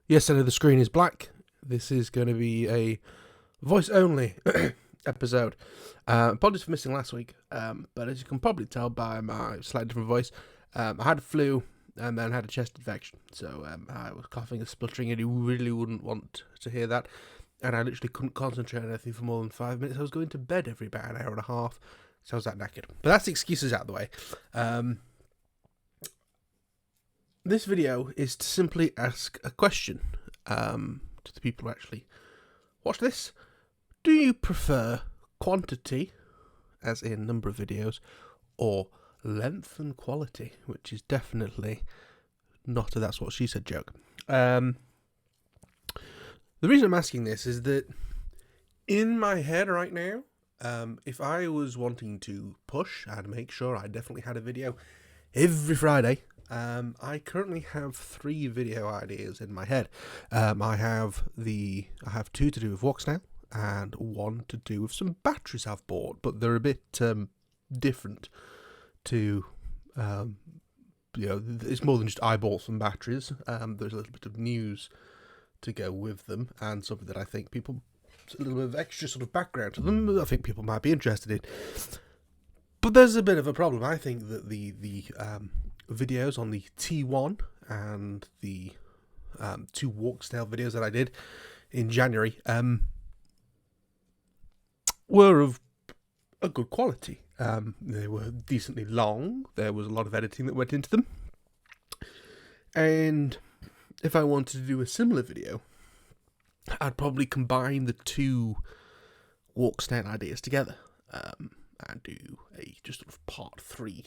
Yes, I know the screen is black. This is going to be a voice-only episode. Apologies for missing last week, but as you can probably tell by my slightly different voice, I had a flu and then had a chest infection. So I was coughing and spluttering, and you really wouldn't want to hear that. And I literally couldn't concentrate on anything for more than 5 minutes. I was going to bed every about an hour and a half, so I was that knackered. But that's the excuses out of the way. This video is to simply ask a question to the people who actually watch this. Do you prefer quantity, as in number of videos, or length and quality, which is definitely not a that's what she said joke. The reason I'm asking this is that in my head right now, if I was wanting to push, I'd make sure I definitely had a video every Friday. I currently have 3 video ideas in my head. I have 2 to do with Voxnail and 1 to do with some batteries I've bought, but they're a bit different to, it's more than just I bought some batteries. There's a little bit of news to go with them and something that I think people, a little bit of extra sort of background to them, I think people might be interested in. But there's a bit of a problem. I think that the videos on the T1 and the 2 Walksnail videos that I did in January were of a good quality. They were decently long. There was a lot of editing that went into them. And if I wanted to do a similar video, I'd probably combine the 2 Walksnail ideas together and do a just sort of part 3,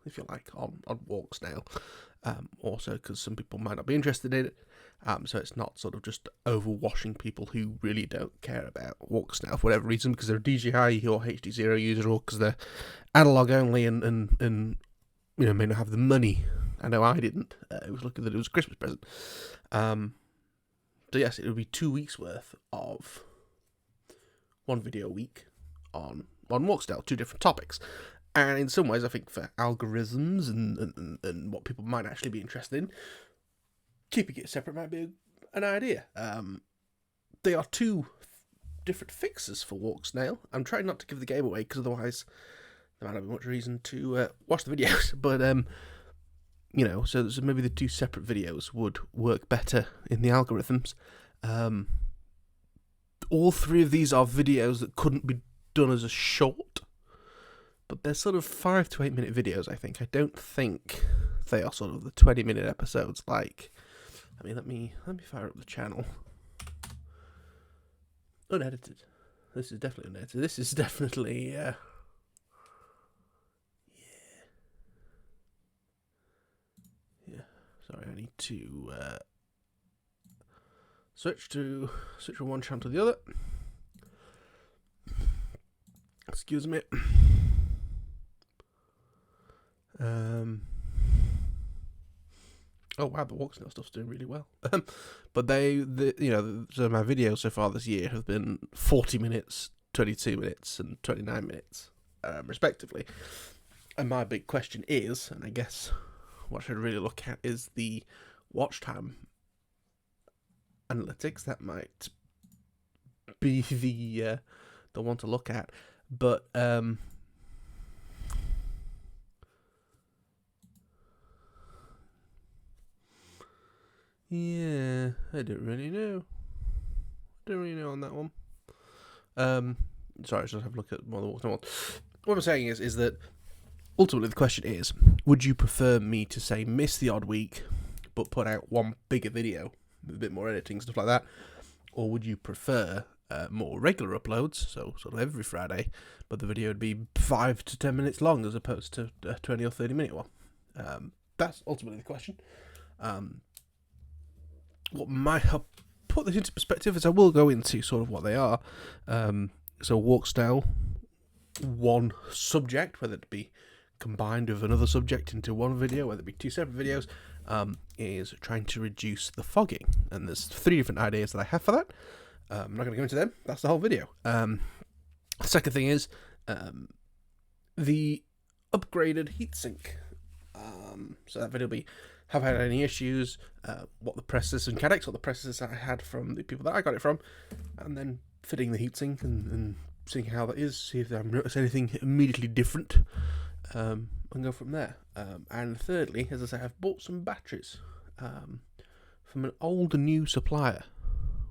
if you like, on Walksnail. Also, because some people might not be interested in it, so it's not sort of just overwashing people who really don't care about Walksnail for whatever reason, because they're a DJI or HD0 user, or because they're analog only and may not have the money. I know I didn't. It was lucky that it was a Christmas present. So yes, it would be 2 weeks worth of 1 video a week on Walksnail, 2 different topics. And in some ways, I think for algorithms and what people might actually be interested in, keeping it separate might be an idea. They are 2 different fixes for Walksnail. I'm trying not to give the game away, because otherwise there might not be much reason to watch the videos. But, so maybe the 2 separate videos would work better in the algorithms. All 3 of these are videos that couldn't be done as a short, but they're sort of 5 to 8 minute videos, I think. I don't think they are sort of the 20-minute episodes like... let me fire up the channel. Unedited. This is definitely unedited. This is definitely... Yeah. Sorry, I need to switch from one channel to the other. Excuse me. Oh wow, the Walksnail stuff's doing really well. But so my videos so far this year have been 40 minutes, 22 minutes, and 29 minutes, respectively. And my big question is, and I guess what I should really look at, is the watch time analytics. That might be the one to look at. But yeah, I don't really know. On that one. Sorry, I should have a look at more of the Walksnail one. What I'm saying is that ultimately the question is, would you prefer me to say miss the odd week but put out 1 bigger video with a bit more editing, stuff like that, or would you prefer more regular uploads, so sort of every Friday, but the video would be 5 to 10 minutes long as opposed to a 20 or 30 minute one? That's ultimately the question. What might help put this into perspective is I will go into sort of what they are. So Walksnail, 1 subject, whether it be combined with another subject into 1 video, whether it be 2 separate videos, is trying to reduce the fogging. And there's 3 different ideas that I have for that. I'm not going to go into them. That's the whole video. The second thing is the upgraded heatsink. So that video will be have I had any issues, what the presses and cadex, what the presses I had from the people that I got it from, and then fitting the heatsink and seeing how that is, see if I've noticed anything immediately different, and go from there. And thirdly, as I say, I've bought some batteries from an old new supplier,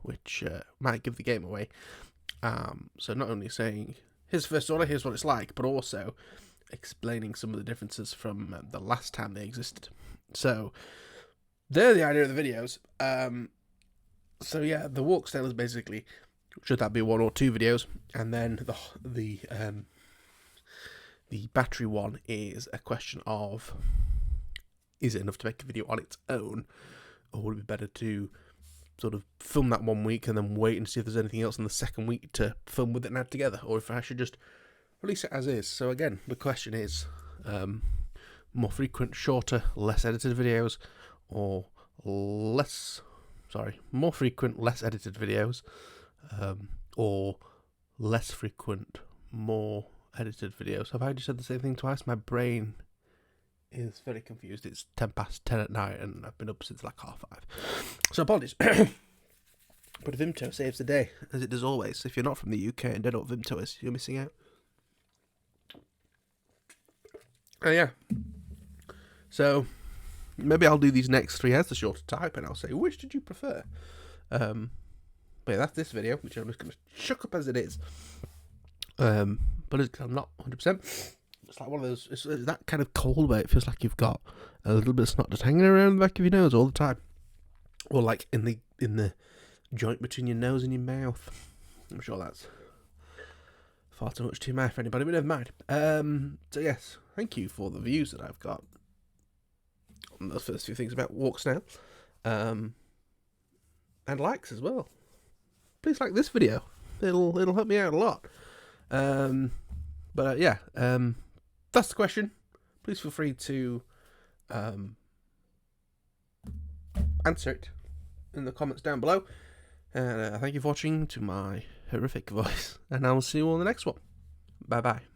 which might give the game away. So not only saying, here's the first order, here's what it's like, but also explaining some of the differences from the last time they existed. So they're the idea of the videos. So yeah, the walk style is basically, should that be 1 or 2 videos, and then the battery one is a question of, is it enough to make a video on its own, or would it be better to sort of film that 1 week and then wait and see if there's anything else in the second week to film with it and add together, or if I should just release it as is. So again, the question is, more frequent, shorter, less edited videos, or more frequent, less edited videos, or less frequent, more edited videos. Have I just said the same thing twice? My brain is very confused. It's 10:10 at night and I've been up since like 5:30. So apologies. But Vimto saves the day, as it does always. If you're not from the UK and don't know what Vimto is, you're missing out. Yeah. So maybe I'll do these next 3 as the shorter type, and I'll say, which did you prefer? But yeah, that's this video, which I'm just going to chuck up as it is. But I'm not 100%. It's like one of those, it's that kind of cold where it feels like you've got a little bit of snot just hanging around the back of your nose all the time. Or like in the joint between your nose and your mouth. I'm sure that's far too much TMI for anybody, but never mind. So yes, thank you for the views that I've got on those first few things about walk snail. And likes as well. Please like this video. It'll help me out a lot. But yeah, that's the question. Please feel free to answer it in the comments down below. And thank you for watching to my horrific voice. And I will see you all in the next one. Bye bye.